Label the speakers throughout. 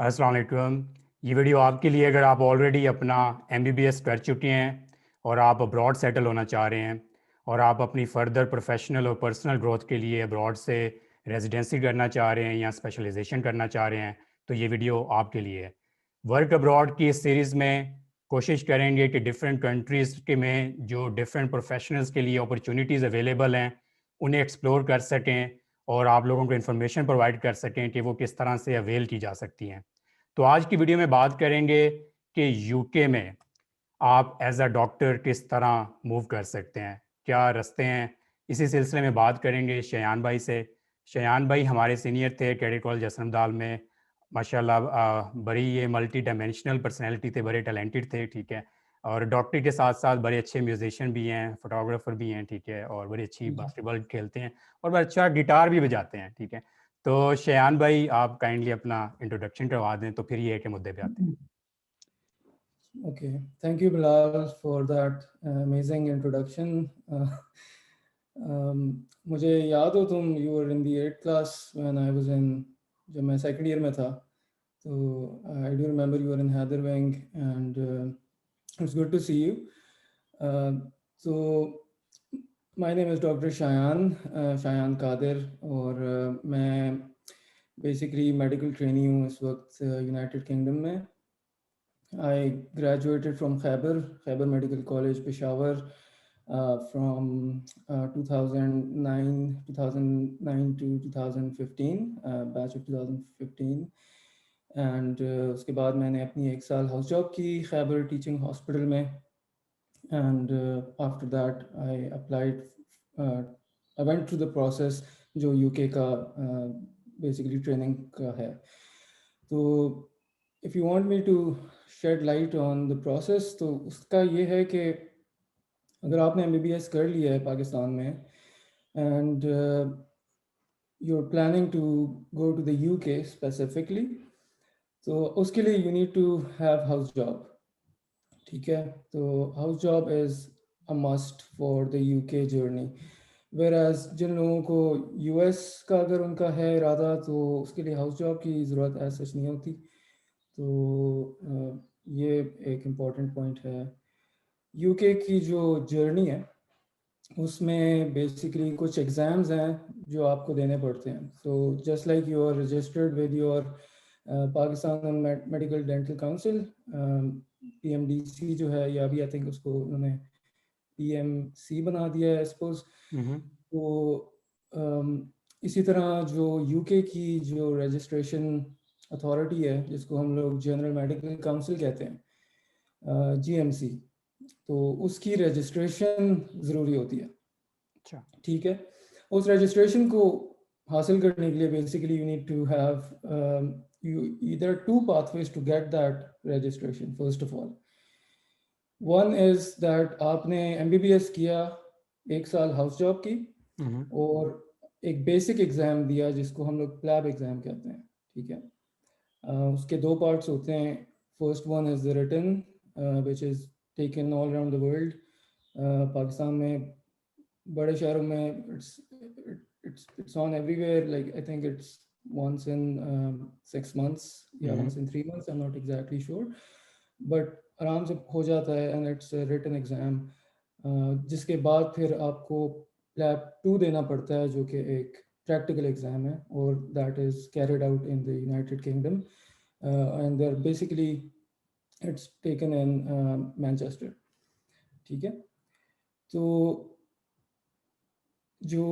Speaker 1: अस्सलाम वालेकुम। ये वीडियो आपके लिए अगर आप ऑलरेडी अपना एमबीबीएस कर चुके हैं और आप अब्रॉड सेटल होना चाह रहे हैं और आप अपनी फ़र्दर प्रोफेशनल और पर्सनल ग्रोथ के लिए अब्रॉड से रेजिडेंसी करना चाह रहे हैं या स्पेशलाइजेशन करना चाह रहे हैं तो ये वीडियो आपके लिए है। वर्क अब्रॉड की इस सीरीज़ में कोशिश करेंगे कि डिफरेंट कंट्रीज़ के में जो डिफरेंट प्रोफेशनल्स के लिए अपॉर्चुनिटीज़ अवेलेबल हैं उन्हें एक्सप्लोर कर सकें और आप लोगों को इन्फॉर्मेशन प्रोवाइड कर सकें कि वो किस तरह से अवेल की जा सकती हैं। तो आज की वीडियो में बात करेंगे कि यूके में आप एज अ डॉक्टर किस तरह मूव कर सकते हैं, क्या रास्ते हैं। इसी सिलसिले में बात करेंगे शयान भाई से। शयान भाई हमारे सीनियर थे कैडेट कॉलेज असलमदाल में। माशाल्लाह बड़ी ये मल्टी डायमेंशनल पर्सनैलिटी थे, बड़े टैलेंटेड थे, ठीक है। और डॉक्टरी के साथ साथ बड़े अच्छे म्यूजिशियन भी हैं, फोटोग्राफर भी हैं, ठीक है, और बड़ी अच्छी
Speaker 2: जी
Speaker 1: बास्केटबॉल खेलते हैं और बड़ा अच्छा गिटार भी बजाते हैं, ठीक है। तो शयान भाई आप काइंडली अपना इंट्रोडक्शन करवा दें तो फिर ये है कि मुद्दे पे आते हैं।
Speaker 2: okay. Thank you, Bilal, for that amazing introduction. मुझे याद हो तुम you were in the 8th class when I was in जब मैं second year में था तो I do remember you were in Heather Wing and it's good to see you. So my name is Dr. Shayan Kadir और मैं basically medical trainee हूँ इस वक्त United Kingdom में. I graduated from Khyber Medical College, Peshawar, from 2009 to 2015, batch of 2015. And उसके बाद मैंने अपनी 1 साल हाउस जॉब की खैबर टीचिंग हॉस्पिटल में. And after that I applied, I went through the process जो यूके का basically ट्रेनिंग का है. तो if you want me to shed light on the process तो उसका ये है कि अगर आपने MBBS कर लिया है पाकिस्तान में and you're planning to go to the UK specifically तो उसके लिए you need to have house job. ठीक है, तो house job is a must for the UK journey. Whereas जिन लोगों को US का अगर उनका है इरादा तो उसके लिए हाउस जॉब की ज़रूरत ऐसा नहीं होती. तो ये एक इम्पॉर्टेंट पॉइंट है. यूके की जो जर्नी है उसमें बेसिकली कुछ एग्ज़ाम्स हैं जो आपको देने पड़ते हैं. So just like you are registered with your Pakistan Medical Dental Council, PMDC जो है, या अभी आई थिंक उसको उन्होंने PMC बना दिया है सपोज. तो इसी तरह जो यूके की जो रजिस्ट्रेशन अथॉरिटी है जिसको हम लोग जनरल मेडिकल काउंसिल कहते हैं, GMC, तो उसकी रजिस्ट्रेशन ज़रूरी होती है.
Speaker 1: अच्छा,
Speaker 2: ठीक है, उस रजिस्ट्रेशन को हासिल करने के लिए basically you need to have there are two pathways to get that registration. First of all, one is that आपने MBBS किया, 1 साल हाउस जॉब की और एक बेसिक एग्ज़ाम दिया जिसको हम लोग प्लैब एग्ज़ाम कहते हैं. ठीक है, उसके 2 पार्ट्स होते हैं. First one is the written which is taken all around the world. Pakistan में बड़े शहरों में it's on everywhere. Like I think it's once in 6 months या once in 3 months. I'm not exactly sure, but आराम से हो जाता है and it's a written exam. जिसके बाद फिर आपको लैब 2 देना पड़ता है जो कि एक प्रैक्टिकल एग्जाम है और that is carried out in the United Kingdom, and they're basically it's taken in Manchester. ठीक है, तो जो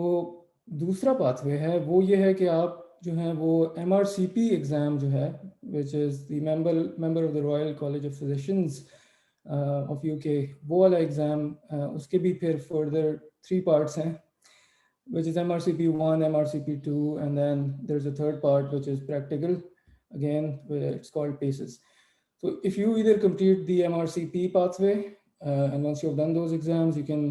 Speaker 2: दूसरा पाथवे है वो ये है कि आप जो है वो MRCP एग्ज़ाम जो है which is the member of the royal college of physicians of UK, वो वाला एग्ज़ाम, उसके भी फिर फर्दर 3 पार्ट्स हैं which is MRCP 1, MRCP 2, and then there's a third part which is practical, again where it's called PACES. So if you either complete the MRCP pathway and once you've done those exams you can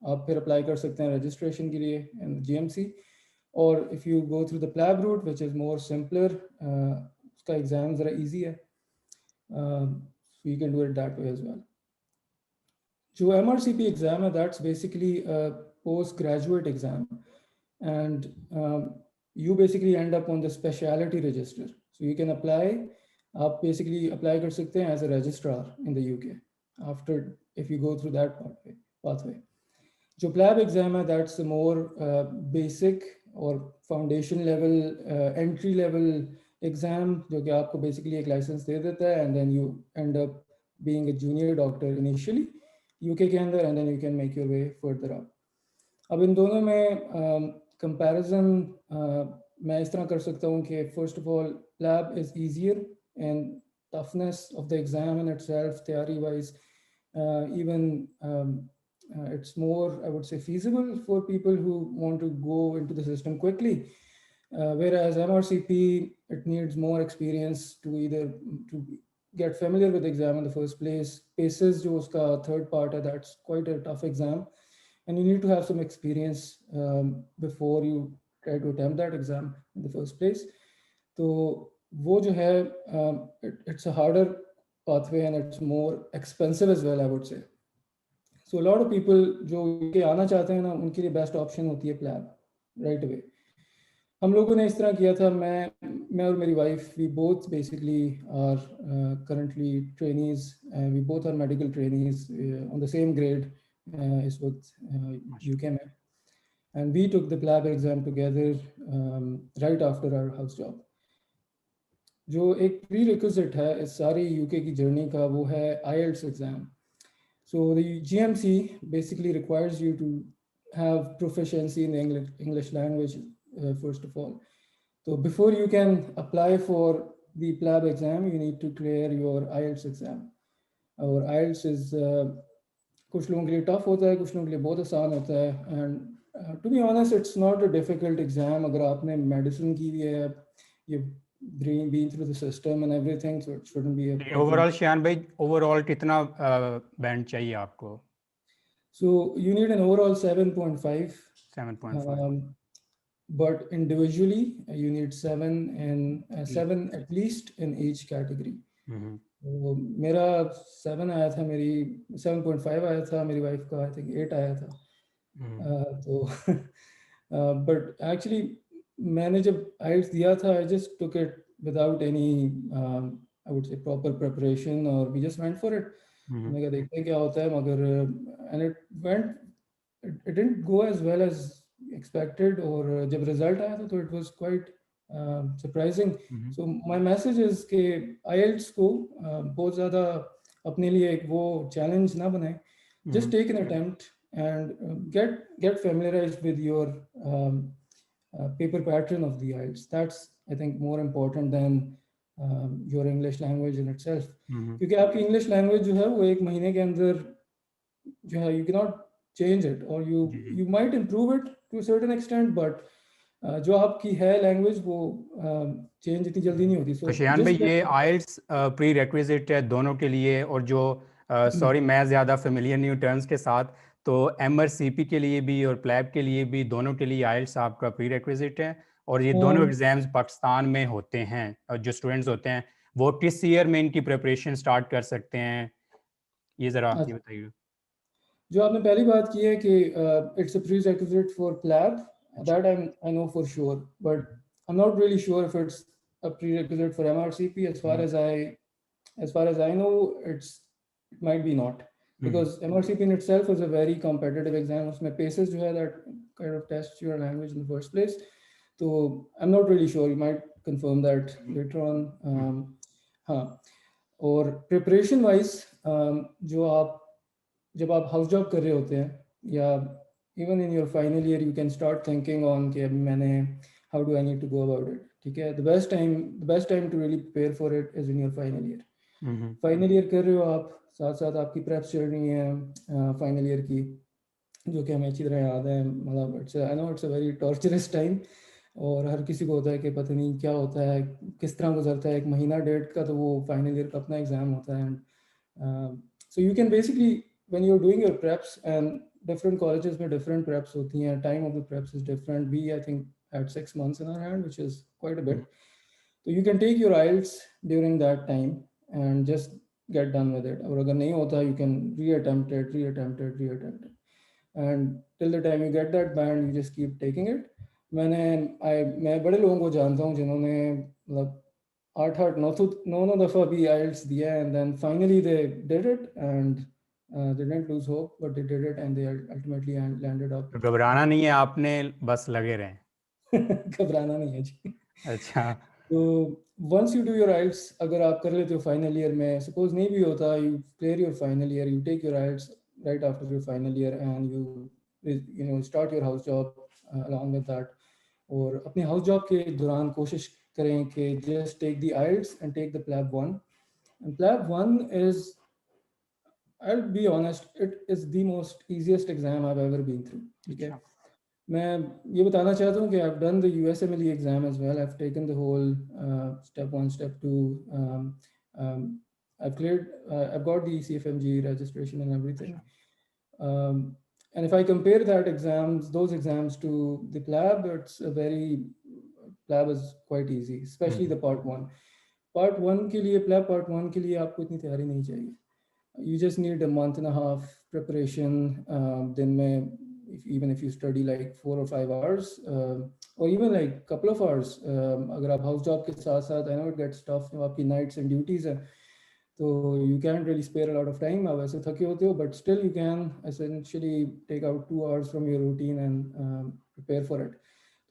Speaker 2: आप फिर apply कर सकते हैं registration के लिए in GMC, और if you go through the PLAB route which is more simpler, उसका exam ज़रा इजी है, so you can do it that way as well. जो MRCP एग्ज़ाम है that's basically post graduate exam and you basically end up on the specialty register, so you can apply आप basically apply कर सकते हैं as a registrar in the UK after if you go through that pathway. जो PLAB exam है that's more basic और foundation level entry level exam जो कि आपको बेसिकली एक लाइसेंस दे देता है and then you end up being a junior doctor initially UK के अंदर and then you can make your way further up. अब इन दोनों में कंपैरिजन मैं इस तरह कर सकता हूँ कि first of all lab is easier and toughness of the exam in itself theory wise even it's more, I would say, feasible for people who want to go into the system quickly, whereas MRCP, it needs more experience to either to get familiar with the exam in the first place. PACES jo uska third part hai, that's quite a tough exam and you need to have some experience before you try to attempt that exam in the first place. तो वो जो है it's a harder pathway and it's more expensive as well, I would say. So a lot of people जो के आना चाहते हैं ना उनके लिए बेस्ट ऑप्शन होती है प्लैब राइट अवे. हम लोगों ने इस तरह किया था, मैं और मेरी wife we both basically are currently trainees, we both are medical trainees on the same grade इस वक्त यूके में, and we took the PLAB exam together right after our house job. जो एक प्री रिक्विजिट है इस सारी UK की journey का वो है IELTS exam. So the GMC basically requires you to have proficiency in the English language first of all. So before you can apply for the PLAB exam, you need to clear your IELTS exam. Our IELTS is कुछ लोगों के लिए tough होता है, कुछ लोगों के लिए बहुत आसान होता है. And to be honest, it's not a difficult exam. अगर आपने medicine की हुई है, you've been through the system and everything, so it shouldn't be a problem.
Speaker 1: Overall शान भाई, ओवरऑल कितना बैंड चाहिए आपको?
Speaker 2: So you need an overall 7.5.
Speaker 1: 7.5.
Speaker 2: But individually you need 7 and 7 at least in each category. तो मेरा 7 आया था, मेरी 7.5 आया था, मेरी वाइफ का आई थिंक 8 आया था. तो but actually मैंने जब IELTS दिया था, I just took it without any I would say proper preparation or we just went for it. मैंने कहा देखते हैं क्या होता है, मगर and it didn't go as well as expected. और जब रिजल्ट आया था तो it was quite surprising. So my message is कि IELTS को बहुत ज़्यादा अपने लिए एक वो challenge ना बनाए. Just take an attempt and get familiarized with your paper pattern of the IELTS. That's I think more important than your English language in itself. क्योंकि आपकी English language जो है वो एक महीने के अंदर जो है you cannot change it, or you might improve it to a certain extent, but जो आपकी है लैंग्वेज वो चेंज इतनी जल्दी नहीं होती.
Speaker 1: तो शियान भाई, ये IELTS प्री रिक्विजिट है दोनों के लिए, और जो सॉरी मैं ज़्यादा फेमिलियर नहीं हूँ टर्म्स के साथ, तो MRCP के लिए भी और प्लैब के लिए भी, दोनों के लिए IELTS आपका प्री रिक्विजिट है. और ये दोनों एग्जाम्स पाकिस्तान में होते हैं, और जो स्टूडेंट्स होते हैं वो किस ईयर में इनकी प्रिपरेशन स्टार्ट कर सकते हैं, ये ज़रा ये बताइए.
Speaker 2: जो आपने पहली बात की है कि it's a pre requisite for PLAB, that I know for sure, but I'm not really sure if it's a prerequisite for MRCP. As far as I know, it might be not, because MRCP in itself is a very competitive exam. उसमें PACES जो है that kind of tests your language in the first place. So I'm not really sure. You might confirm that later on. हाँ, और preparation wise जब आप house job कर रहे होते हैं, या even in your final year, you can start thinking on कि अभी मैंने how do I need to go about it. ठीक है, the best time to really prepare for it is in your final year. Final year कर रहे हो आप, साथ साथ आपकी प्रेप्स चल रही हैं फाइनल ईयर की, जो कि हमें अच्छी तरह याद है. मतलब I know it's a very torturers time, और हर किसी को होता है कि पता नहीं क्या होता है, किस तरह गुजरता है. एक महीना डेढ़ का तो वो फाइनल ईयर का अपना एग्जाम होता है. So you can basically when you're doing your preps, and different colleges में different preps होती हैं, time of the preps is different. We I think had 6 months in our hand, which is quite a bit. So you can take your IELTS during that time and just get done with it. और अगर नहीं होता, you can reattempt it, and till the time you get that band, you just keep taking it. मैं बड़े लोगों को जानता हूँ जिन्होंने मतलब 8 9 दफा भी IELTS दिया, and then finally they did it, and they didn't lose hope, but they did it, and they ultimately landed up.
Speaker 1: तो घबराना नहीं है आपने, बस लगे रहें।
Speaker 2: घबराना नहीं है जी।
Speaker 1: अच्छा।
Speaker 2: तो once you do your IELTS, अगर आप कर लेते हो फाइनल ईयर में, सपोज नहीं भी होता, you clear your final year, you take your IELTS right after your final year, and you start your house job along with that. और अपने हाउस जॉब के दौरान कोशिश करें कि just take the IELTS and take the PLAB 1. And PLAB 1 is, I'll be honest, it is the most easiest exam I've ever been through. ठीक है, मैं ये बताना चाहता हूँ कि I've done the USMLE exam as well. I've taken the whole step 1, step 2. I've cleared, I've got the CFMG registration and everything. And if I compare those exams to the PLAB, PLAB is quite easy, especially the part 1. Part 1 के लिए, PLAB part 1 के लिए आपको इतनी तैयारी नहीं चाहिए. You just need a month and a half preparation. Then even if you study like 4 or 5 hours, or even like couple of hours, अगर आप house job के साथ साथ, I know it gets tough, आपकी nights and duties है, तो you can't really spare a lot of time. आप ऐसे थके होते हो, but still you can essentially take out 2 hours from your routine and prepare for it.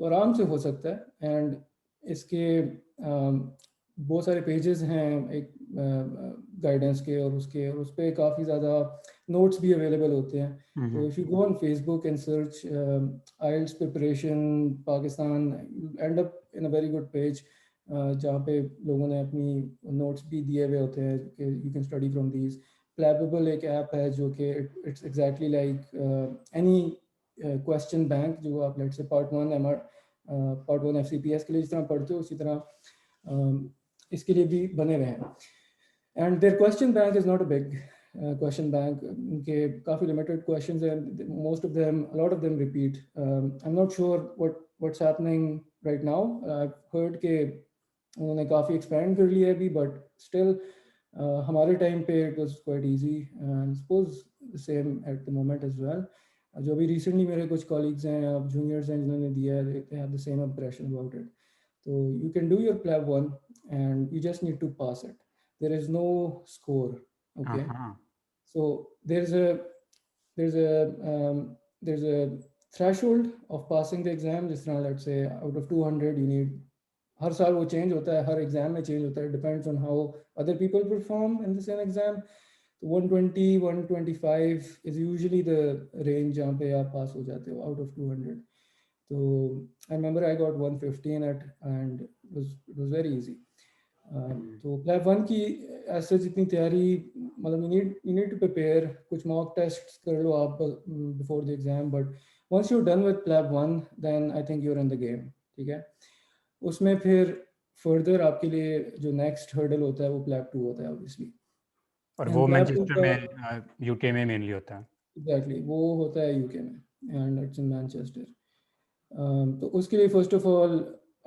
Speaker 2: तो आराम से हो सकता है. And इसके बहुत सारे पेजेस हैं एक गाइडेंस के, और उस पर काफ़ी ज़्यादा नोट्स भी अवेलेबल होते हैं. तो if you go on Facebook and search IELTS preparation Pakistan, and up in a very good page जहाँ पे लोगों ने अपनी नोट्स भी दिए हुए होते हैं कि you can study from these. Playable एक ऐप है जो कि it's exactly like any question bank, जो आप लेट्स से पार्ट 1 FCPS के लिए जिस तरह पढ़ते हो, उसी तरह इसके लिए भी बने हुए हैं. And their question bank is not a big question bank. उनके काफ़ी लिमिटेड क्वेश्चंस हैं. Most of them, a lot of them repeat. I am not sure what's happening right now. I heard के उन्होंने काफ़ी एक्सपेंड कर लिया है अभी, बट स्टिल हमारे टाइम पे it was quite easy, and suppose the same at the moment as well. जो भी रिसेंटली मेरे कुछ कॉलीग्स हैं, अब जूनियर्स हैं, जिन्होंने दिया है, they have the same impression about it. So you can do your PLAB 1, and you just need to pass it. There is no score. Okay. So there's a threshold of passing the exam. जिस तरह let's say out of 200 you need, हर साल वो change होता है, हर exam में change होता है. It depends on how other people perform in the same exam. 120, 125 is usually the range जहाँ पे आप pass हो जाते हो out of 200. So I remember I got 150 in it, and it was very easy. तो PLAB 1 की ऐसे जितनी तैयारी, मतलब you need to prepare. कुछ mock tests कर लो आप before the exam, but once you're done with PLAB 1, then I think you're in the game. ठीक है, उसमें फिर further आपके लिए जो next hurdle होता है वो PLAB 2 होता है obviously.
Speaker 1: और वो मैनचेस्टर में, यूके में मेनली होता है. Exactly,
Speaker 2: वो होता है यूके में, and it's in Manchester. तो उसके लिए फर्स्ट ऑफ ऑल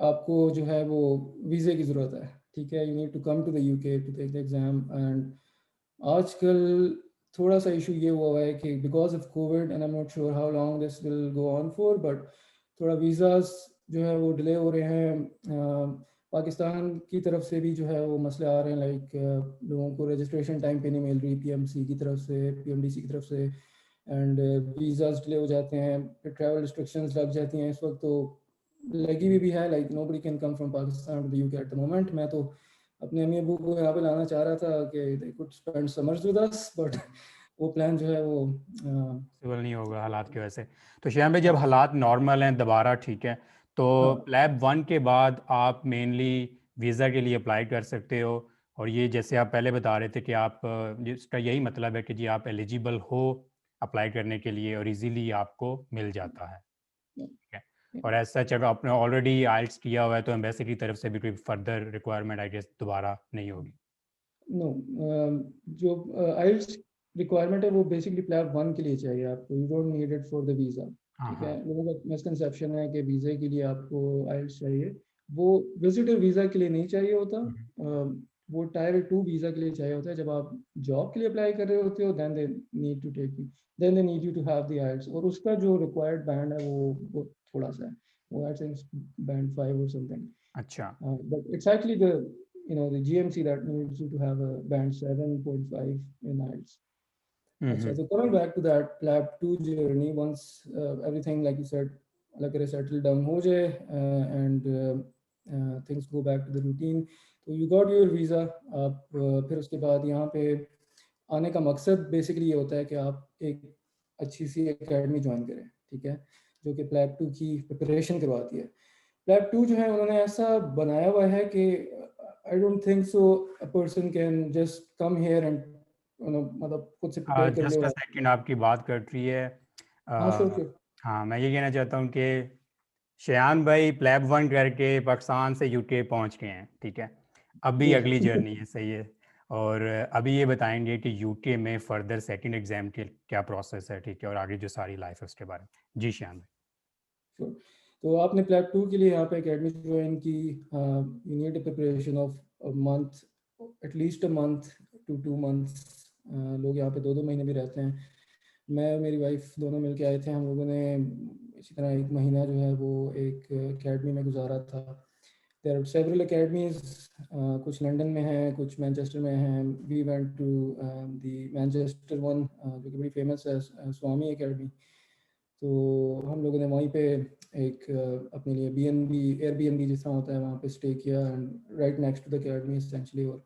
Speaker 2: आपको जो है वो वीज़े की ज़रूरत है. ठीक है, you need to come to the UK to take the exam. And आजकल थोड़ा सा इशू ये हुआ है कि because of Covid, and I am not sure how long this will go on for, but थोड़ा वीज़ास जो है वो डिले हो रहे हैं. पाकिस्तान की तरफ से भी जो है वो मसले आ रहे हैं, लाइक लोगों को रजिस्ट्रेशन टाइम पे नहीं मिल रही PMC की तरफ से, PMDC की तरफ से, एंड वीज़ाज डिले हो जाते हैं, ट्रैवल रिस्ट्रिक्शंस लग जाती हैं. इस वक्त तो लगी हुई भी है, like nobody can come from Pakistan to the UK at the moment. मैं तो अपने अम्मी अबू को यहाँ पे लाना चाह रहा था कि they could spend summers with us, but वो प्लान जो है वो पॉसिबल
Speaker 1: नहीं होगा हालात की वजह से. तो श्याम भाई, जब हालात नॉर्मल हैं दोबारा, ठीक है, तो PLAB 1 के बाद आप मेनली वीज़ा के लिए अप्लाई कर सकते हो. और ये जैसे आप पहले बता रहे थे कि आप, जिसका यही मतलब है कि जी आप एलिजिबल हो अप्लाई करने के लिए, और इजीली आपको मिल जाता है. ठीक है, और ऐसा जब आपने ऑलरेडी IELTS किया हुआ है तो एम्बेसी की तरफ से भी कोई फर्दर रिक्वायरमेंट आई गेस दोबारा नहीं होगी.
Speaker 2: नो, जो IELTS रिक्वायरमेंट है वो बेसिकली PLAB 1 के लिए चाहिए आपको. You don't need it for the visa. ठीक है, लोगों का मिसकंसेप्शन है कि वीज़े के लिए आपको IELTS चाहिए. वो विजिटर वीज़ा के लिए नहीं चाहिए होता. वो टायर 2 वीज़ा के लिए चाहिए होता है. जब आप जॉब के लिए अप्लाई कर रहे होते हो, then they need to take you, then they need you to have the IELTS. और उसका जो रिक्वायर्ड बैंड है वो थोड़ा सा है, वो आई थिंक बैंड 5 और समथिंग.
Speaker 1: अच्छा,
Speaker 2: but it's actually the the GMC that needs you to have a band 7.5 in IELTS. So coming back to that PLAB 2 journey, once everything, like you said, like settle down ho jaye, and things go back to the routine, so you got your visa. आप फिर उसके बाद यहाँ पे आने का मकसद basically ये होता है कि आप एक अच्छी सी एकेडमी ज्वाइन करें, ठीक है, जो कि PLAB 2 की प्रिपरेशन करवाती है. PLAB 2 जो है उन्होंने ऐसा बनाया हुआ है कि I don't think so a person can just come here and मतलब खुद से प्रिपेयर कर ले.
Speaker 1: जस्ट अ सेकंड, आपकी बात कट रही है.
Speaker 2: हाँ, sure.
Speaker 1: हाँ, मैं ये कहना चाहता हूँ कि शयान भाई PLAB 1 करके पाकिस्तान से यूके पहुँच गए हैं, ठीक है. अभी अगली जर्नी है, सही है. और अभी ये बताएंगे कि यूके में फर्दर सेकंड एग्जाम के क्या प्रोसेस है, ठीक है, और आगे जो सारी लाइफ है उसके बारे में. जी शयान भाई.
Speaker 2: Sure. तो आपने PLAB 2 के लिए यहाँ पे एकेडमी ज्वाइन की. You need preparation of a month, at least a month to 2 months. लोग यहाँ पे 2 महीने भी रहते हैं. मैं और मेरी वाइफ दोनों मिलके आए थे. हम लोगों ने इसी तरह 1 महीना जो है वो एक एकेडमी में गुजारा था. There are several academies, कुछ लंदन में हैं, कुछ मैनचेस्टर में हैं. We went to the Manchester one, जो कि बड़ी फेमस है, स्वामी एकेडमी. तो हम लोगों ने वहीं पे एक अपने लिए BNB Airbnb जिस तरह होता है वहाँ पे स्टे किया, and right next to the academy essentially. और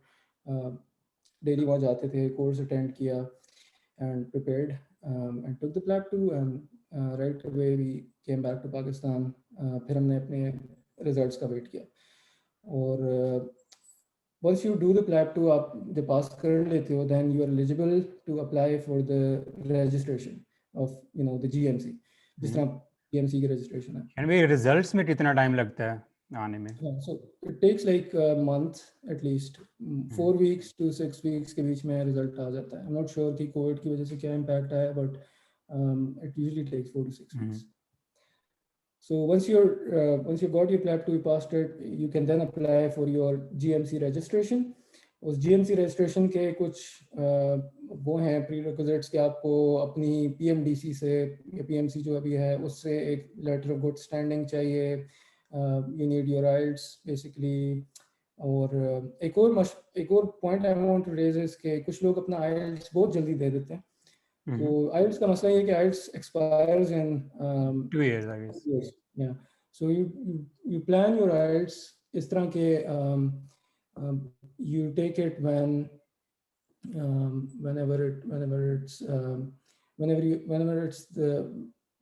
Speaker 2: डेली वहाँ जाते थे, कोर्स अटेंड किया, and prepared and took the PLAB 2, and right away we came back to Pakistan. फिर हमने अपने रिजल्ट्स का वेट किया. और once you do the PLAB 2, आप जब पास कर लेते हो, then you are eligible to apply for the registration of the GMC, जिस तरह GMC की registration है.
Speaker 1: एंड भाई रिजल्ट्स में कितना टाइम लगता है आने में?
Speaker 2: So it takes like a month at least, 4 weeks to 6 weeks के बीच में रिजल्ट आ जाता है. I'm not sure कि कोविड की वजह से क्या इम्पैक्ट आया, but it usually takes 4 to 6 weeks. So once you got your PLAB 2, you passed it, you can then apply for your GMC registration. उस GMC registration के कुछ वो हैं prerequisites कि आपको अपनी PMDC से या PMC जो अभी है उससे एक letter of good standing चाहिए. You need your IELTS basically. और एक और point I want to raise is कि कुछ लोग अपना IELTS बहुत जल्दी दे देते हैं. तो IELTS का मसला ये है कि IELTS expires in
Speaker 1: 2 years, I guess.
Speaker 2: 2 years. Yeah. So you plan your IELTS इस तरह के you take it whenever it's the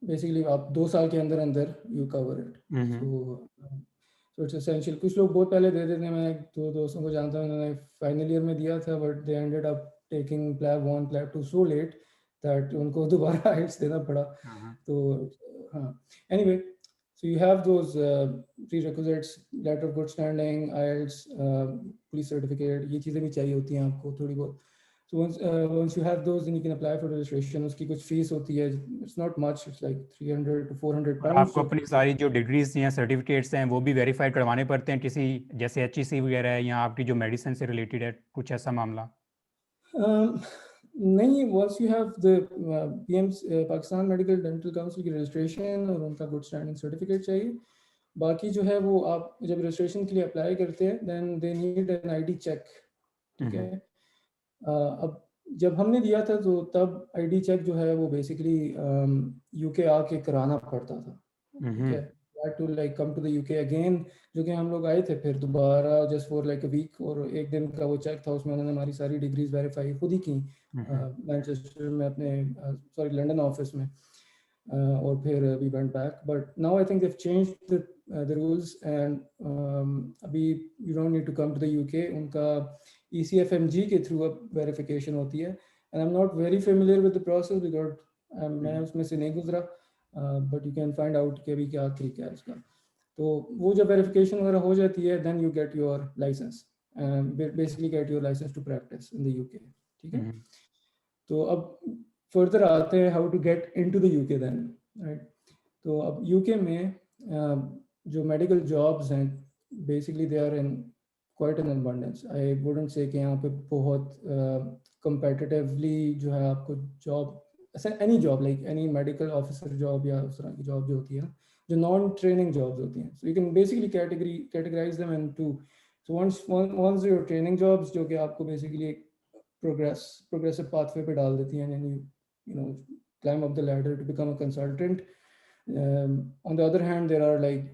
Speaker 2: basically आप 2 साल के अंदर you cover it. So it's essential. कुछ लोग बहुत पहले दे देते हैं. मैं 2 दोस्तों को जानता हूँ, उन्होंने फाइनल ईयर में दिया था, but they ended up taking PLAB 1 PLAB 2 so late that उनको दोबारा IELTS देना पड़ा. तो हाँ, anyway, so you have those prerequisites, letter of good standing, IELTS, police certificate, ये चीज़ें भी चाहिए होती हैं आपको थोड़ी बहुत. So once you have those, then you can apply for registration. उसकी कुछ फीस होती है. It's not much. It's like 300 to 400 pounds.
Speaker 1: आपको अपनी सारी जो डिग्रीज या सर्टिफिकेट्स हैं वो भी वेरीफाई करवाने पड़ते हैं किसी, जैसे HEC वगैरह है, या आपकी जो मेडिसिन से रिलेटेड है, कुछ ऐसा मामला?
Speaker 2: नहीं. once you have the Pakistan Medical Dental council की रजिस्ट्रेशन और उनका गुड स्टैंडिंग सर्टिफिकेट चाहिए. बाकी जो है वो आप जब रजिस्ट्रेशन के लिए अप्लाई करते हैं, then they need an ID check. ठीक है. अब जब हमने दिया था तो तब ID चेक जो है वो बेसिकली यूके आके कराना पड़ता था. ठीक है. to like come to the UK again, जो कि हम लोग आए थे फिर दोबारा just for like a week, और 1 दिन का वो चेक था. उसमें उन्होंने हमारी सारी डिग्रीज वेरीफाई खुद ही की मैनचेस्टर में अपने सॉरी लंदन ऑफिस में. और फिर we went back, but now I think they've changed the rules, and अभी you don't need to come to the UK. उनका ECFMG के थ्रू अब वेरिफिकेशन होती है, and I'm not very familiar with the process because मैं उसमें से नहीं गुजरा, but you can find out कि अभी क्या तरीका है उसका. तो वो जब वेरिफिकेशन वगैरह हो जाती है, then you get your license, basically get your license to practice in the UK. ठीक है. तो अब फर्दर आते हैं how to get into the UK then, right? तो अब UK में जो मेडिकल जॉब्स हैं basically they are in quite an abundance. I wouldn't say कि यहाँ पे बहुत competitively जो है आपको job, any job like any medical officer job या उस तरह की जॉब जो होती है ना, जो नॉन ट्रेनिंग जॉब्स होती हैं. So you can basically categorize them into So once your training jobs जो कि आपको basically एक progressive pathway पे डाल देती हैं, and you know climb up the ladder to become a consultant. On the other hand, there are like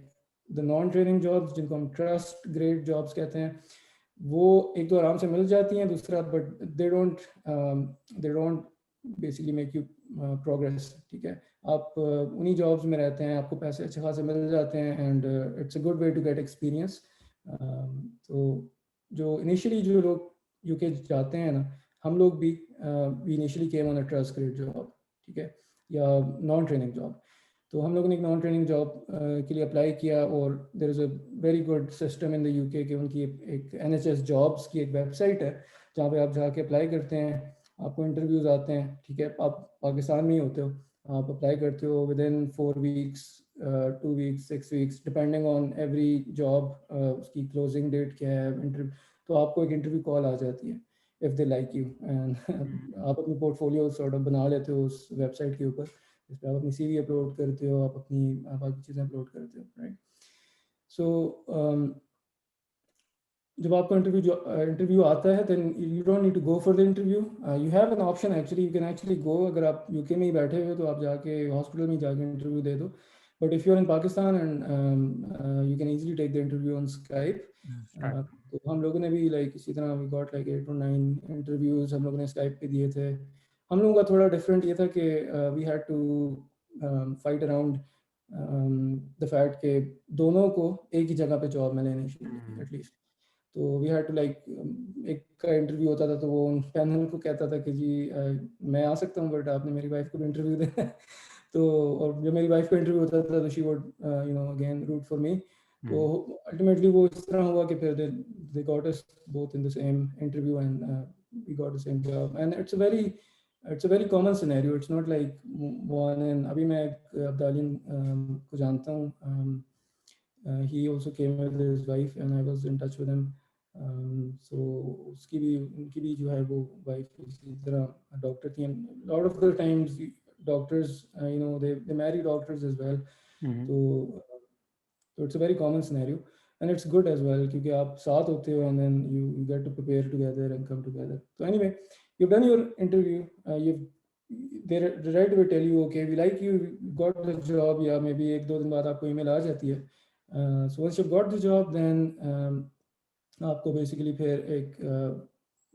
Speaker 2: the non-training jobs जिनको हम trust grade jobs कहते हैं, वो एक तो आराम से मिल जाती हैं, दूसरा but they don't basically make you progress. ठीक है, आप उन्हीं jobs में रहते हैं, आपको पैसे अच्छे खासे मिल जाते हैं, and it's a good way to get experience. तो जो initially जो लोग UK जाते हैं ना, हम लोग भी we initially came on a trust grade job, ठीक है, या नॉन ट्रेनिंग जॉब. तो हम लोगों ने एक नॉन ट्रेनिंग जॉब के लिए अप्लाई किया, और there is a very good system in the UK कि उनकी एक NHS जॉब्स की एक वेबसाइट है जहाँ पे आप जाके अप्लाई करते हैं, आपको इंटरव्यूज आते हैं. ठीक है, आप पाकिस्तान में ही होते हो, आप अप्लाई करते हो with in 4 weeks, 2 weeks, 6 weeks, depending on every job. उसकी क्लोजिंग डेट क्या है, इंटरव्यू, तो आपको एक इंटरव्यू कॉल आ जाती है if they like you, and आप अपनी पोर्टफोलियो सॉर्ट ऑफ बना लेते हो उस वेबसाइट के ऊपर, इस पर आप अपनी CV अपलोड करते हो, आप अपनी बाकी चीज़ें अपलोड करते हो, राइट. सो जब आपको इंटरव्यू आता है, then you don't need to go for the interview. You have an option actually, you can actually go. अगर आप UK में ही बैठे हुए हो तो आप जाके हॉस्पिटल में जाके इंटरव्यू दे दो. But if you are in Pakistan, and you can easily take the interview on Skype. तो हम लोगों ने भी लाइक इसी तरह we got like 8 or 9 interviews हम लोगों ने स्काइप पे दिए थे. हम लोगों का थोड़ा डिफरेंट ये था कि we had to fight around the fact के दोनों को एक ही जगह पे जॉब मिले इनिशियली एटलीस्ट. तो वी हैड टू लाइक, एक का इंटरव्यू होता था तो वो पैनल को कहता था कि जी मैं आ सकता हूँ बट आपने मेरी वाइफ को भी इंटरव्यू देना है. तो और जब मेरी वाइफ का इंटरव्यू होता था तो she would again root for me. तो अल्टीमेटली वो इस तरह हुआ कि फिर they got us both in the same interview, and we got the same job. And it's a very common scenario. It's not like one. And अभी मैं अब्दालिन को जानता हूँ. He also came with his wife and I was in touch with him. So उनकी भी जो है वो वाइफ इसी तरह डॉक्टर थी. Lot of the times doctors they marry doctors as well. So it's a very common scenario, and it's good as well क्योंकि आप साथ होते हो, and then you get to prepare together and come together. So anyway, you've done your interview. They right away tell you, okay, we like you, got the job. या maybe 1-2 दिन बाद आपको email आ जाती है. So once you've got the job, then आपको basically फिर एक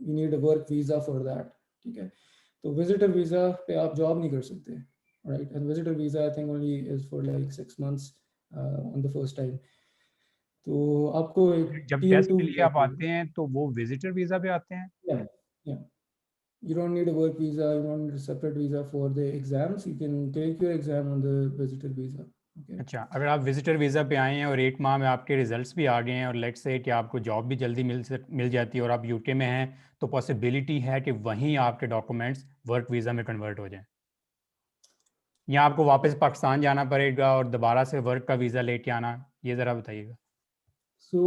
Speaker 2: you need a work visa for that. ठीक है, तो visitor visa पे आप job नहीं कर सकते, right? And visitor visa I think only is for like 6 months on the first time. तो आपको एक
Speaker 1: जब
Speaker 2: tier
Speaker 1: टेस्ट
Speaker 2: 2
Speaker 1: के लिए
Speaker 2: visa
Speaker 1: आप आते हैं तो वो विजिटर वीजा पे आते हैं?
Speaker 2: yeah. You don't need a work visa, you don't need a separate visa for the exams. You can take your exam on the visitor visa. Okay.
Speaker 1: अच्छा, अगर आप विजिटर वीज़ा पे आए हैं और 1 माह में आपके रिजल्ट्स भी आ गए हैं और लेट्स से कि आपको जॉब भी जल्दी मिल जाती है और आप UK में हैं, तो पॉसिबिलिटी है कि वहीं आपके डॉक्यूमेंट्स वर्क वीज़ा में कन्वर्ट हो जाएं, या आपको वापस पाकिस्तान जाना पड़ेगा और दोबारा से वर्क का वीज़ा लेके आना? ये ज़रा बताइएगा.
Speaker 2: So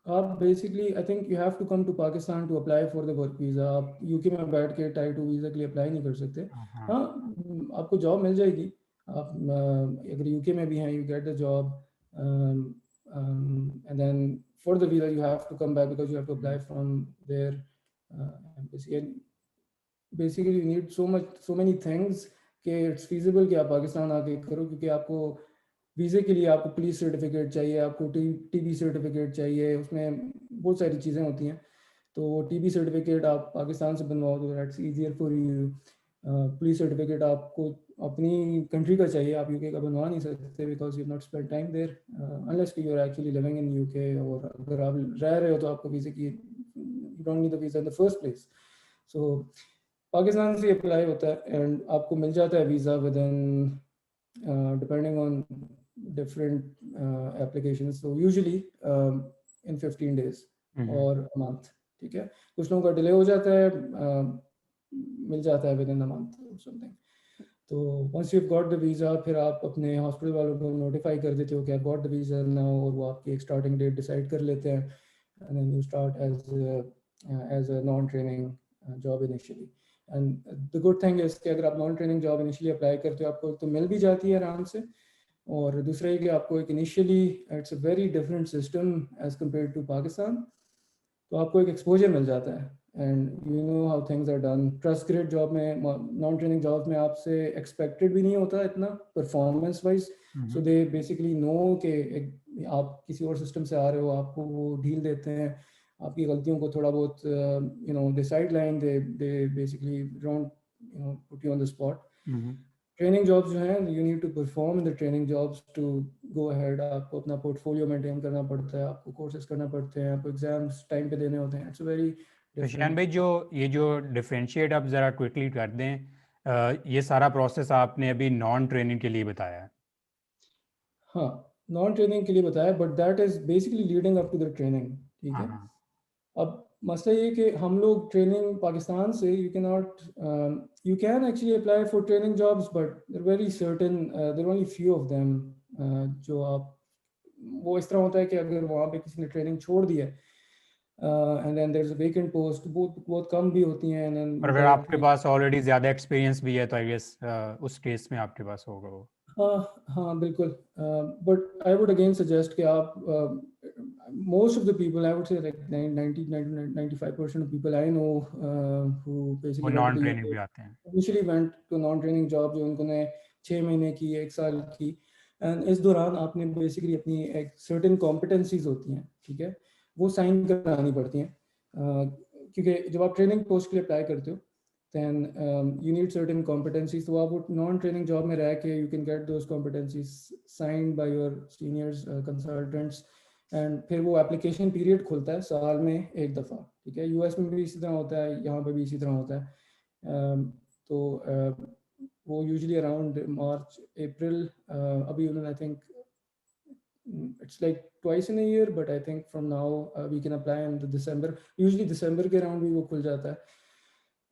Speaker 2: आप basically I think you have to come to Pakistan to apply for the work visa. आप UK में बैठ के टाइप 2 वीज़ा के लिए अप्लाई नहीं कर सकते. हाँ, आपको जॉब मिल जाएगी. आप अगर UK में भी हैं, you get the job, and then for the visa you have to come back because you have to apply from their embassy. Basically you need so many things कि it's feasible कि आप पाकिस्तान आके करो, क्योंकि आपको वीज़े के लिए आपको पुलिस सर्टिफिकेट चाहिए, आपको TB सर्टिफिकेट चाहिए, उसमें बहुत सारी चीज़ें होती हैं. तो TB सर्टिफिकेट आप पाकिस्तान से बनवाओ तो that's easier for you. Police certificate आपको अपनी कंट्री का चाहिए, आप UK का बनवा नहीं सकते because you not spend time there unless you are actually living in UK. और अगर आप रह रहे हो तो आपको वीज़े की you don't need the visa in the first place. So Pakistan से अप्लाई होता है एंड आपको मिल जाता है visa within depending on different applications, so usually in 15 days or a month. ठीक है, कुछ लोगों का डिले हो जाता है, मिल जाता है within a month or something. तो once you've got the visa, फिर आप अपने हॉस्पिटल वालों को नोटिफाई कर देते हो कि I've got the visa now, और वो आपकी एक स्टार्टिंग डेट डिसाइड कर लेते हैं, and then you start as a non-training job initially. And the good thing is कि अगर आप non-training job initially अप्लाई करते हो, आपको तो मिल भी जाती है आराम से, और दूसरा ये कि आपको एक initially it's a very different system as compare to Pakistan, तो आपको एक एक्सपोजर मिल जाता है and you know how things are done. Trust grade job में, नॉन ट्रेनिंग जॉब में आपसे एक्सपेक्टेड भी नहीं होता इतना performance wise, so they basically know कि आप किसी और सिस्टम से आ रहे हो, आपको वो ढील देते हैं, आपकी गलतियों को थोड़ा बहुत you know they sideline, they basically don't you know put you on the spot. Training jobs जो हैं, you need to perform in the training jobs to go ahead. आपको अपना पोर्टफोलियो मेंटेन करना पड़ता है, आपको कोर्सेज करना पड़ते हैं, आपको एग्जाम्स टाइम पे देने होते हैं। इट्स वेरी
Speaker 1: तो शान
Speaker 2: डिफरेंट।
Speaker 1: भाई, जो ये जो डिफरेंशिएट आप ज़रा क्विकली कर दें, ये सारा प्रोसेस आपने अभी नॉन ट्रेनिंग के लिए बताया है।
Speaker 2: हाँ, नॉन ट्रेनिंग के लिए बताया, but that is basically leading up to the training. ठीक है,
Speaker 1: हाँ
Speaker 2: अब मसला ये कि हम लोग ट्रेनिंग पाकिस्तान से, you can not, you can actually apply for training jobs, but there very certain, there only few of them, जो आप, वो इस तरह होता है कि अगर वहाँ पे किसी ने ट्रेनिंग छोड़ दी है and then there is a vacant post, बहुत बहुत कम भी होती हैं, एंड देन
Speaker 1: और
Speaker 2: यू
Speaker 1: अगर आपके
Speaker 2: डायरेक्टली।
Speaker 1: पास ऑलरेडी ज़्यादा एक्सपीरियंस भी है तो आई गेस उस केस में आपके पास होगा वो।
Speaker 2: हाँ बिल्कुल, but I would again suggest कि आप, most of the people, I would say like 95% of people I know who
Speaker 1: वो
Speaker 2: basically went to
Speaker 1: non
Speaker 2: the
Speaker 1: training भी
Speaker 2: UK
Speaker 1: आते हैं।
Speaker 2: initially went to non-training job, जो उन्होंने 6 महीने की, 1 साल की, एंड इस दौरान आपने बेसिकली अपनी एक सर्टेन कॉम्पिटेंसीज होती हैं, ठीक है, वो साइन करानी पड़ती हैं, क्योंकि जब आप ट्रेनिंग पोस्ट के लिए अप्लाई करते हो, then you need certain competencies, तो आप नॉन ट्रेनिंग जॉब में रह के you can get those competencies signed by your seniors, consultants, and फिर वो एप्लीकेशन पीरियड खुलता है साल में एक दफ़ा। ठीक है, यूएस में भी इसी तरह होता है, यहाँ पे भी इसी तरह होता है। तो वो यूजुअली अराउंड मार्च अप्रैल, अभी उन्होंने I think it's like twice in a year, but I think from now we can apply in the December, usually December के अराउंड भी वो खुल जाता है।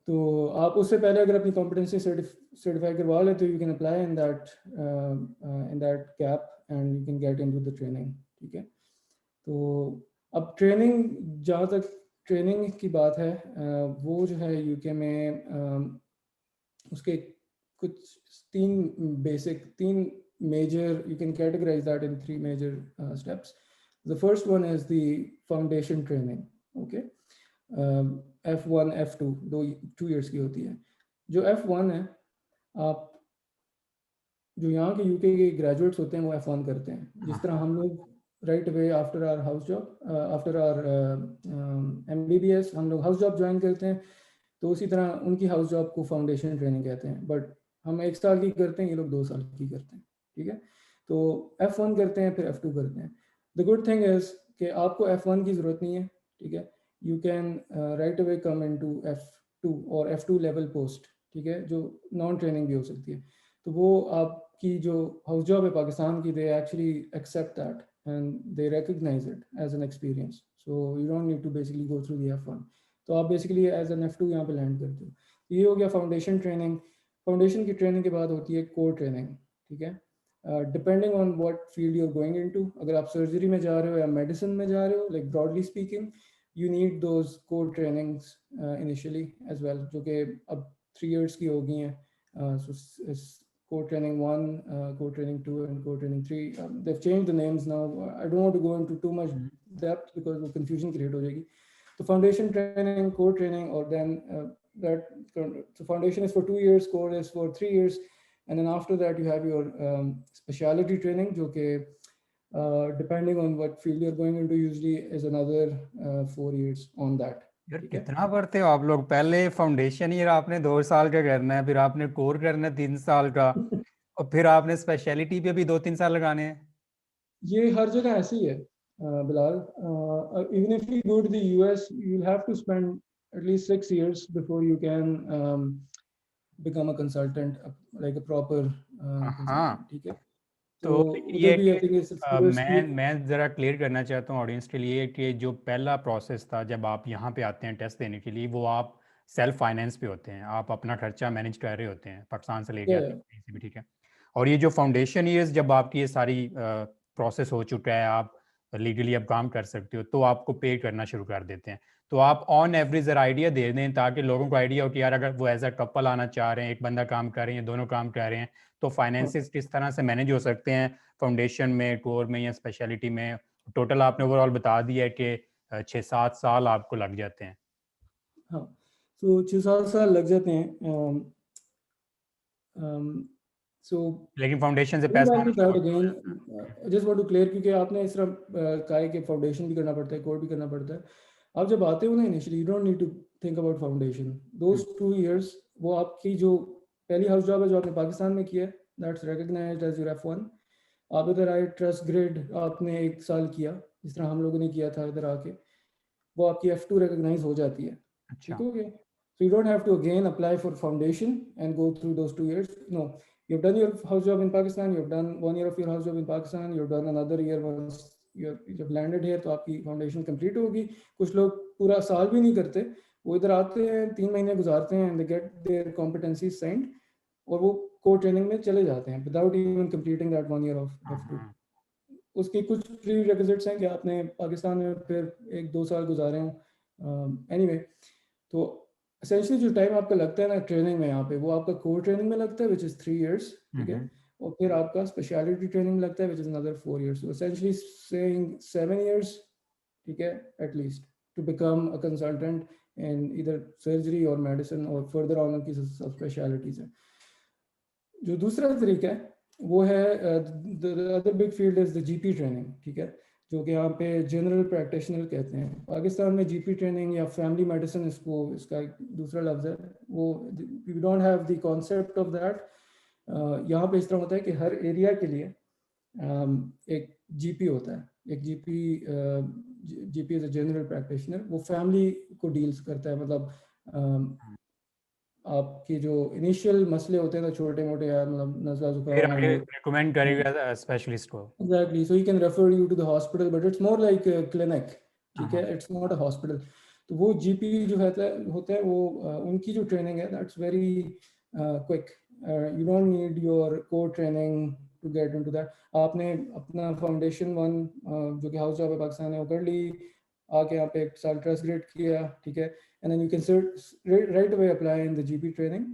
Speaker 2: तो आप उससे पहले अगर अपनी कॉम्पिटेंसी सर्टिफाई करवा लेते हो, you can apply in that gap and you can get into the training. ठीक है, तो अब ट्रेनिंग, जहाँ तक ट्रेनिंग की बात है, वो जो है यूके में उसके कुछ तीन major, you can categorize that in 3 major steps. The first one is the foundation training, okay, F1 F2 2 years की होती है। जो F1 है, आप जो यहाँ के यूके के ग्रेजुएट्स होते हैं वो F1 करते हैं, जिस तरह हम लोग right away after our house job, after our MBBS हम लोग हाउस जॉब ज्वाइन करते हैं, तो उसी तरह उनकी हाउस जॉब को फाउंडेशन ट्रेनिंग कहते हैं, बट हम 1 साल की करते हैं, ये लोग 2 साल की करते हैं। ठीक है, तो F1 करते हैं, फिर F2 करते हैं। द गुड थिंग इज कि आपको F1 की ज़रूरत नहीं है। ठीक है, you can right away come into F2 और F2 लेवल पोस्ट, ठीक है, जो नॉन ट्रेनिंग भी हो सकती है। तो वो आपकी जो हाउस जॉब है पाकिस्तान की, they actually accept that and they recognize it as an experience, so you don't need to basically go through the F1। तो आप बेसिकली एज एन F2 यहाँ पे लैंड करते हो। ये हो गया फाउंडेशन ट्रेनिंग। फाउंडेशन की ट्रेनिंग के बाद होती है कोर ट्रेनिंग। ठीक है, depending on what field you are going into, अगर आप सर्जरी में जा रहे हो या मेडिसिन में जा रहे हो, like broadly speaking, you need those core trainings initially as well, जो कि अब 3 years की हो गई हैं। Core training 1, core training 2 and core training 3, they've changed the names now. I don't want to go into too much depth because वो confusion create हो जाएगी। तो foundation training, core training, or then so foundation is for 2 years, core is for 3 years, and then after that you have your specialty training, जो कि depending on what field you're going into usually is another 4 years on that।
Speaker 1: यार
Speaker 2: ठीक है,
Speaker 1: कितना पढ़ते हो आप लोग? पहले फाउंडेशन ईयर आपने 2 साल का करना है, फिर आपने कोर करना है 3 साल का, और फिर आपने स्पेशलिटी पे भी 2-3 साल लगाने हैं।
Speaker 2: ये हर जगह ऐसे ही है Bilal. Even if you go to the US, you will have to spend at least 6 years before you can become a consultant, like a proper consultant।
Speaker 1: हाँ,
Speaker 2: ठीक है, तो
Speaker 1: तो लेकिन ये
Speaker 2: उधर
Speaker 1: है
Speaker 2: भी
Speaker 1: कि
Speaker 2: आई थिंक इस first
Speaker 1: मैं ज़रा क्लियर करना चाहता हूँ ऑडियंस के लिए कि जो पहला प्रोसेस था जब आप यहाँ पे आते हैं टेस्ट देने के लिए, वो आप सेल्फ फाइनेंस पे होते हैं, आप अपना खर्चा मैनेज कर रहे होते हैं, पाकिस्तान से लेके आते
Speaker 2: yeah,
Speaker 1: हैं कहीं से भी। ठीक है, और ये जो फाउंडेशन ईयर्स, जब आपकी ये सारी प्रोसेस हो चुका है, आप लीगली अब काम कर सकते हो, तो आपको पे करना शुरू कर देते हैं। तो आप ऑन एवरेज ज़रा आइडिया दे दें ताकि लोगों को आइडिया हो कि यार अगर वो एज अ कपल आना चाह रहे हैं, एक बंदा काम कर रहे हैं, दोनों काम कर रहे हैं, तो
Speaker 2: हाँ,
Speaker 1: फाइनेंसिस किस तरह से मैनेज हो सकते हैं, फाउंडेशन में, कोर में या स्पेशलिटी में? टोटल आपने ओवरऑल बता दिया है कि 6-7 साल आपको लग जाते हैं।
Speaker 2: हाँ, तो 6-7 साल लग जाते हैं। सो
Speaker 1: लेकिन फाउंडेशन से पैसा
Speaker 2: again just want to clear, क्योंकि आपने इस तरह कहा है कि फाउंडेशन भी करना पड़ता है, कोर भी करना पड़ता है। आप जब आते हो ना initially, you don't need to think about foundation. Those 2 years वो आपकी जो पहली हाउस जॉब है जो आपने पाकिस्तान में किया है, that's recognised as your F1। आप इधर आए, ट्रस्ट ग्रेड आपने 1 साल किया, जिस तरह हम लोगों ने किया था इधर आके, वो आपकी F2 रिकॉग्नाइज हो जाती है। ठीक हो गया? So you don't have to again apply for foundation and go through those 2 years. No, you've done your house job in Pakistan, you've done 1 year of your house job in Pakistan, you've done another year once you've landed here, तो आपकी foundation complete होगी। कुछ लोग पूरा साल भी नहीं करते, वो इधर आते हैं, 3 महीने गुजारते हैं, they get their competencies signed, और वो कोर ट्रेनिंग में चले जाते हैं without even completing that 1 year of F2। उसकी कुछ प्री रिक्विजिट्स हैं कि आपने पाकिस्तान में फिर 1-2 साल गुजारे हों। एनीवे, तो एसेंशियली जो टाइम आपका लगता है ना ट्रेनिंग में, यहाँ पे वो आपका कोर ट्रेनिंग में लगता है विच इज़ 3 years, ठीक है, और फिर आपका स्पेशलिटी ट्रेनिंग लगता है which is another 4 years। So essentially saying 7 years, ठीक है, at least to become a consultant इन इधर सर्जरी और मेडिसिन, और फर्दर ऑन उनकी सब स्पेशलिटीज़ हैं। जो दूसरा तरीका है वो है the other big field is the GP training, ठीक है, जो कि यहाँ पे जनरल प्रैक्टिशनर कहते हैं। पाकिस्तान में जीपी ट्रेनिंग या फैमिली मेडिसिन, इसको इसका एक दूसरा लफ्ज़ है, वो we don't have the concept of that. यहाँ पे इस तरह होता है कि हर एरिया के लिए एक जीपी होता है, एक GP is a general practitioner, वो फैमिली को डील्स करता है। मतलब आपके जो इनिशियल मसले होते हैं ना छोटे मोटे, मतलब नज़ला
Speaker 1: फिर
Speaker 2: जुकाम
Speaker 1: आगे
Speaker 2: और
Speaker 1: रिकमेंड करेगा स्पेशलिस्ट को।
Speaker 2: Exactly, so he can refer you to the hospital, but it's more like clinic, ठीक है, इट्स नॉट अ हॉस्पिटल। तो वो जीपी जो होता है वो उनकी जो ट्रेनिंग है that's very quick. You don't need your core training to get into that. आपने अपना फाउंडेशन 1 जो कि हाउस जॉब है पाकिस्तान है वो कर ली, आके यहाँ पे 1 साल ट्रस्ट ग्रेड किया, ठीक है, and then you can right away apply in the GP training.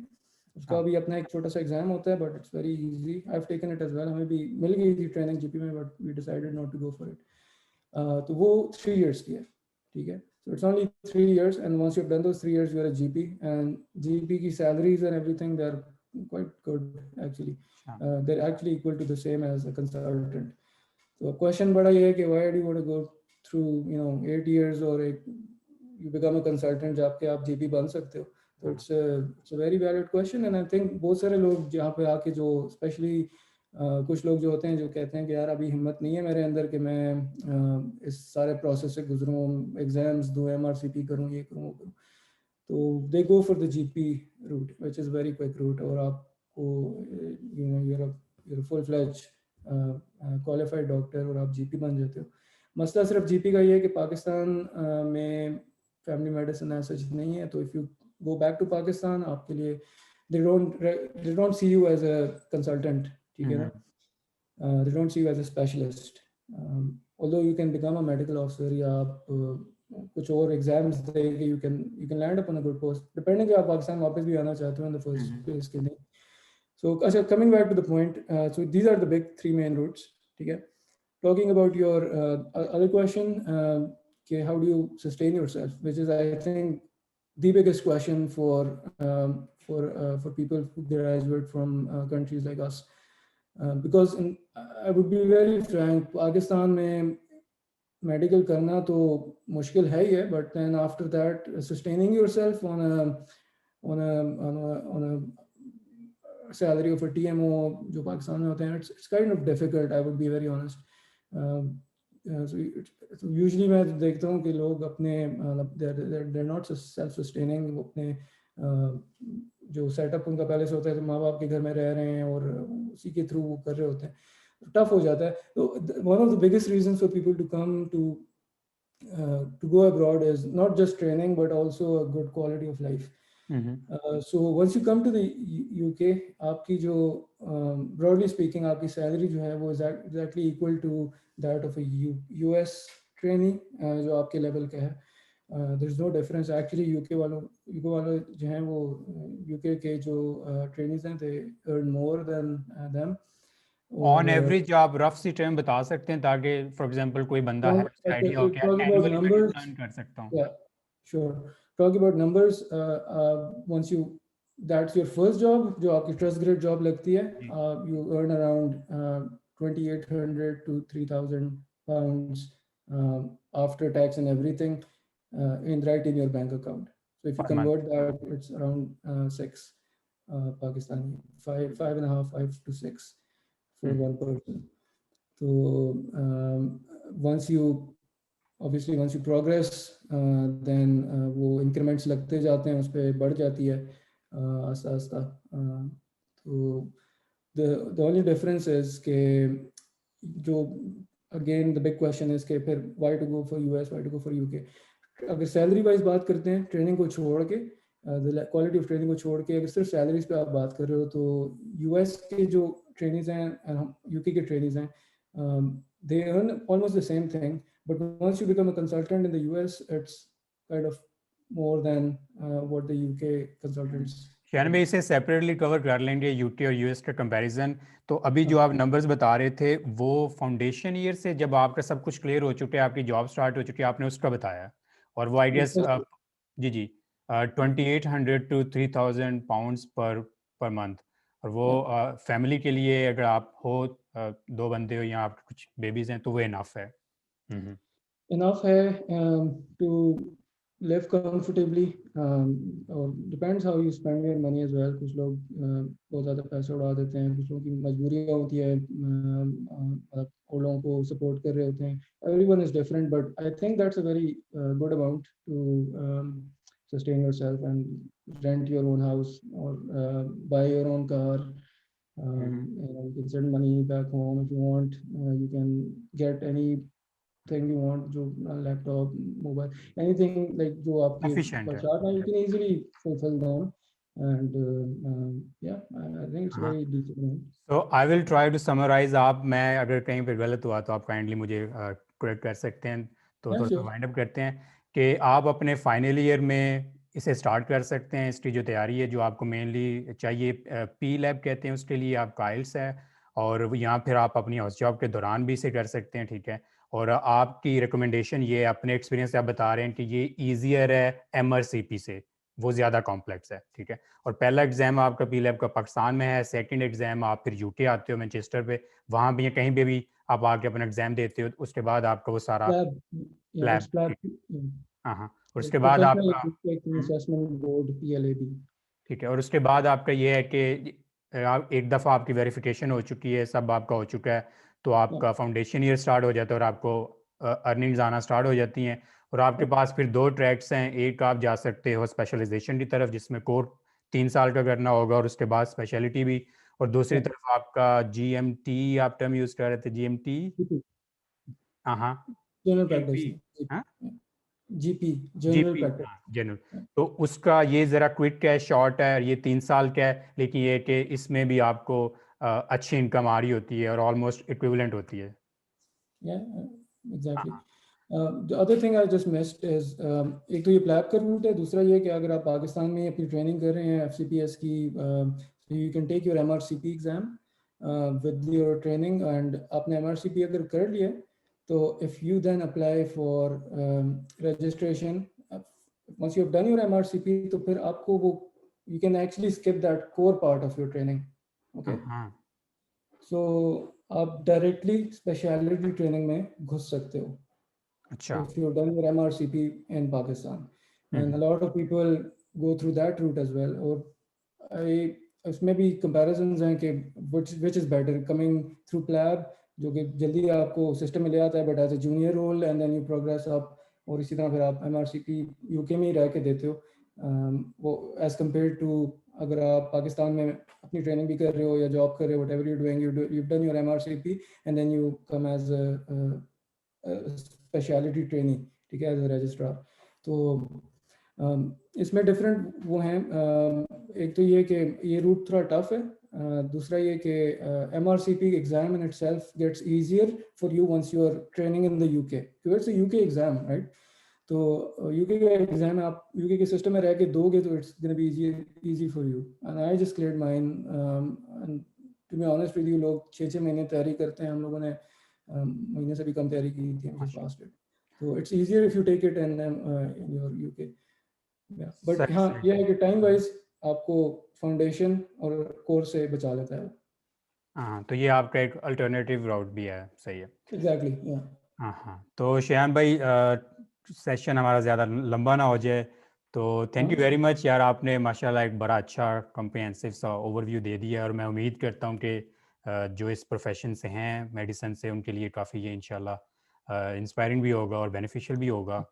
Speaker 2: उसका भी अपना एक छोटा सा एग्जाम होता है, but it's very easy. I have taken it as well, हमें भी मिल गई थी ट्रेनिंग जीपी में, but we decided not to go for it. तो वो 3 years की है, ठीक है, so it's only 3 years, and once you've done those 3 years you are a GP, and GP की salaries and everything, they're quite good actually. They're actually equal to the same as a consultant. तो question बड़ा ये है कि why do you want to go through 8 years और you become a consultant जब आप GP बन सकते हो? तो it's a very valid question, and I think बहुत सारे लोग जहाँ पे आके जो स्पेशली कुछ लोग जो होते हैं जो कहते हैं कि यार अभी हिम्मत नहीं है मेरे अंदर कि मैं इस सारे प्रोसेस से गुजरूँ, एग्जाम्स दूँ, MRCP करूँ, ये करूँ, वो करूँ, तो they go for the GP route which is very quick route, और आपको you're full fledge qualified doctor और आप GP बन जाते हो। मसला सिर्फ GP का ये है कि पाकिस्तान में फैमिली मेडिसिन ऐसा चीज नहीं है, तो if you go back to Pakistan, आपके लिए they don't see you as a consultant, ठीक है ना, they don't see you as a specialist, although you can become a medical officer या आप कुछ और एग्जाम्स देके you can land upon a good post, depending कि आप पाकिस्तान वापस भी आना चाहते हो in the first place के लिए। So अच्छा, coming back to the point, so these are the big 3 main routes, ठीक है। Talking about your other question, how do you sustain yourself, which is I think the biggest question for people who graduate from countries like us, because I would be very frank, Pakistan में medical करना तो मुश्किल है ही है, but then after that sustaining yourself on a salary of a TMO जो पाकिस्तान में होते हैं, it's kind of difficult, I would be very honest. So usually मैं देखता हूँ कि लोग अपने they're not self sustaining, वो अपने जो सेटअप उनका पहले से होता है, तो माँ बाप के घर में रह रहे हैं और उसी के थ्रू वो कर रहे होते हैं, टफ हो जाता है। तो one of the biggest reasons for people to come to go abroad is not just training but also a good quality of life. So once you come to the UK, आपकी जो broadly speaking आपकी salary जो है वो exactly equal to that of a US trainee जो आपके level का है। There is no difference actually। UK वालों जो हैं वो UK के जो trainees हैं they earn more than them,
Speaker 1: on
Speaker 2: और
Speaker 1: एवरेज आप रफ सी टर्म बता सकते हैं ताकि फॉर एग्जांपल कोई बंदा है उसका आइडिया हो कि
Speaker 2: talking about
Speaker 1: एनुअली मैं
Speaker 2: numbers,
Speaker 1: कितना अर्न कर सकता हूँ.
Speaker 2: yeah, sure. Talking about numbers, once you, that's your first job, जो आपकी trust grade job लगती है,
Speaker 1: जी.
Speaker 2: you earn around 2,800 to 3,000 pounds after tax and everything right in your bank account. So if you
Speaker 1: per month.
Speaker 2: convert that, it's around six Pakistani, five and a half, 5 to 6 for one person. So once you obviously once you progress, then वो increments लगते जाते हैं, उस पर बढ़ जाती है आस्ता आस्ता. तो the only difference is कि जो again the big question is कि फिर why to go for US, why to go for UK. अगर सैलरी वाइज बात करते हैं, ट्रेनिंग को छोड़ के, क्वालिटी ऑफ ट्रेनिंग को छोड़ के, अगर सिर्फ सैलरीज पे आप बात कर रहे हो, तो यूएस के जो ट्रेनिंग्स हैं, यूके के ट्रेनिंग्स हैं, they earn almost the same thing, but once you become a consultant in the US, it's kind of more than what the UK consultants.
Speaker 1: शायद में इसे सेपरेटली कवर कर लेंगे यूके और यूएस का कंपैरिजन. तो अभी जो आप नंबर्स बता रहे थे वो फाउंडेशन ईयर से जब आपका सब कुछ क्लियर हो चुके, आपकी जॉब स्टार्ट हो चुकी है, आपने उसका बताया. और वो आई गेस जी जी 2,800 to 3,000 पाउंड्स पर मंथ. और वो फैमिली के लिए अगर आप हो, दो बंदे हो या आपके कुछ बेबीज हैं, तो वो इनफ है.
Speaker 2: Enough है to live comfortably, और depends how you spend your money as well. कुछ लोग बहुत ज़्यादा पैसे उड़ा देते हैं, कुछ लोगों की मजबूरियाँ होती है, और लोगों को सपोर्ट कर रहे होते हैं. Everyone is different, but I think that's a very good amount to sustain yourself and rent your own house or buy your own car. You can send money back home if you want. You can get any thing you want, जो laptop, mobile, anything like जो आपके
Speaker 1: Efficient है.
Speaker 2: खर्चात हैं, you can easily fulfill them. And yeah, I think it's very decent.
Speaker 1: So I will try to summarize. आप, मैं अगर कहीं पे गलत हुआ तो आप काइंडली मुझे करेक्ट कर सकते हैं. तो थोड़ा सा वाइंड अप करते हैं कि आप अपने फाइनल ईयर में इसे स्टार्ट कर सकते हैं. इसकी जो तैयारी है, जो आपको मेनली चाहिए, पी लैब कहते हैं, उसके लिए आपका आइल्स है. और यहाँ फिर आप अपनी हाउस जॉब के दौरान भी इसे कर सकते हैं, ठीक है. और आपकी रिकमेंडेशन ये, अपने एक्सपीरियंस से आप बता रहे हैं कि ये ईजियर है MRCP से, वो ज़्यादा कॉम्प्लेक्स है, ठीक है. और पहला एग्जाम आपका पी लैब का पाकिस्तान में है, सेकंड एग्जाम आप फिर यूके आते हो मैनचेस्टर पे, वहाँ भी या कहीं पे भी आप आके अपना एग्जाम देते हो. उसके बाद आपका वो सारा लैब, हाँ हाँ, और उसके बाद आपका
Speaker 2: assessment board, PLAB.
Speaker 1: ठीक है. और उसके बाद आपका ये है कि आप एक दफ़ा आपकी वेरिफिकेशन हो चुकी है, सब आपका हो चुका है, तो आपका फाउंडेशन ईयर स्टार्ट हो जाता है और आपको अर्निंग्स आना स्टार्ट हो जाती हैं. और आपके पास फिर दो ट्रैक्स हैं. एक आप जा सकते हो स्पेशलाइजेशन की तरफ, जिसमें कोर्स 3 साल का करना होगा और उसके बाद स्पेशलिटी भी. और दूसरी तरफ आपका GMT, आप टर्म यूज़ कर रहे थे, GMT, हाँ हाँ,
Speaker 2: जनरल
Speaker 1: GP,
Speaker 2: प्रैक्टिस,
Speaker 1: हाँ,
Speaker 2: GP, जनरल
Speaker 1: GP,
Speaker 2: प्रैक्टिस.
Speaker 1: हाँ, जनरल. तो उसका ये ज़रा क्विक है, शॉर्ट है, ये 3 साल का है, लेकिन ये कि इसमें भी आपको अच्छी इनकम आ रही होती है और ऑलमोस्ट इक्विवेलेंट होती है.
Speaker 2: Yeah, exactly. The other thing I just missed is एक तो ये प्लैब का रूट है, दूसरा ये कि अगर आप पाकिस्तान में अपनी ट्रेनिंग कर रहे हैं FCPS की, you can take your MRCP exam with your training, and आपने MRCP अगर कर लिया, तो if you then apply for registration, once you have done your MRCP, तो फिर आपको वो, you can actually skip that core part of your training. Okay. So आप डायरेक्टली स्पेशलिटी ट्रेनिंग में घुस सकते हो.
Speaker 1: अच्छा.
Speaker 2: If you've done your MRCP in Pakistan, and a lot of people go through that route as well. और इसमें भी comparisons हैं कि which is better, coming through PLAB, जो कि जल्दी आपको सिस्टम में ले आता है, but as a junior role, and then you progress up, और इसी तरह फिर आप MRCP UK में ही रह के देते हो, वो as compared to अगर आप पाकिस्तान में अपनी ट्रेनिंग भी कर रहे हो या जॉब कर रहे हो, whatever you're doing, you've done your MRCP and then you come as a speciality training, ठीक है, एज अ रजिस्ट्रार. तो इसमें डिफरेंट वो हैं. एक तो ये कि ये रूट थोड़ा टफ है, दूसरा ये कि MRCP exam in itself gets easier for you once you are training in the UK, क्योंकि it's a UK exam, right. तो UK का एग्जाम आप UK के सिस्टम में रह के दोगे तो it's gonna be easy for you. And I just cleared mine to be honest with you, लोग 6-6 महीने तैयारी करते हैं, हम लोगों ने महीने से भी कम तैयारी की थी, हम
Speaker 1: माशा
Speaker 2: पास इट। तो it's easier if you take it in your UK. बट
Speaker 1: सही
Speaker 2: हाँ,
Speaker 1: सही।
Speaker 2: ये है कि टाइम वाइज आपको फाउंडेशन और कोर्स से बचा लेता है।
Speaker 1: हाँ, तो ये आपका एक अल्टरनेटिव राउट भी है, सही है।
Speaker 2: एग्जैक्टली, या
Speaker 1: हाँ हाँ, तो श्याम भाई सेशन हमारा ज़्यादा लंबा ना हो जाए, तो थैंक यू वेरी मच यार, आपने माशाल्लाह एक बड़ा अच्छा कम्प्रिहेंसिव सा ओवरव्यू दे दिया, और मैं उम्मीद करता हूँ कि जो इस प्रोफेशन से हैं, मेडिसिन से, उनके लिए काफ़ी ये इंशाल्लाह इंस्पायरिंग भी होगा और बेनिफिशियल भी होगा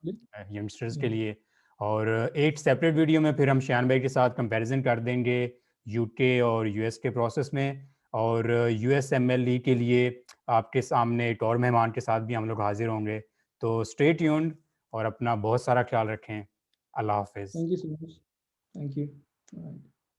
Speaker 1: यंगस्टर्स के लिए। और एक सेपरेट वीडियो में फिर हम श्याम भाई के साथ कंपैरिजन कर देंगे यूके और यूएस के प्रोसेस में, और यूएसएमएलई के लिए आपके सामने एक और मेहमान के साथ भी हम लोग हाजिर होंगे। तो स्टे ट्यून्ड और अपना बहुत सारा ख्याल रखें। अल्लाह हाफिज़।
Speaker 2: Thank you so much, thank you.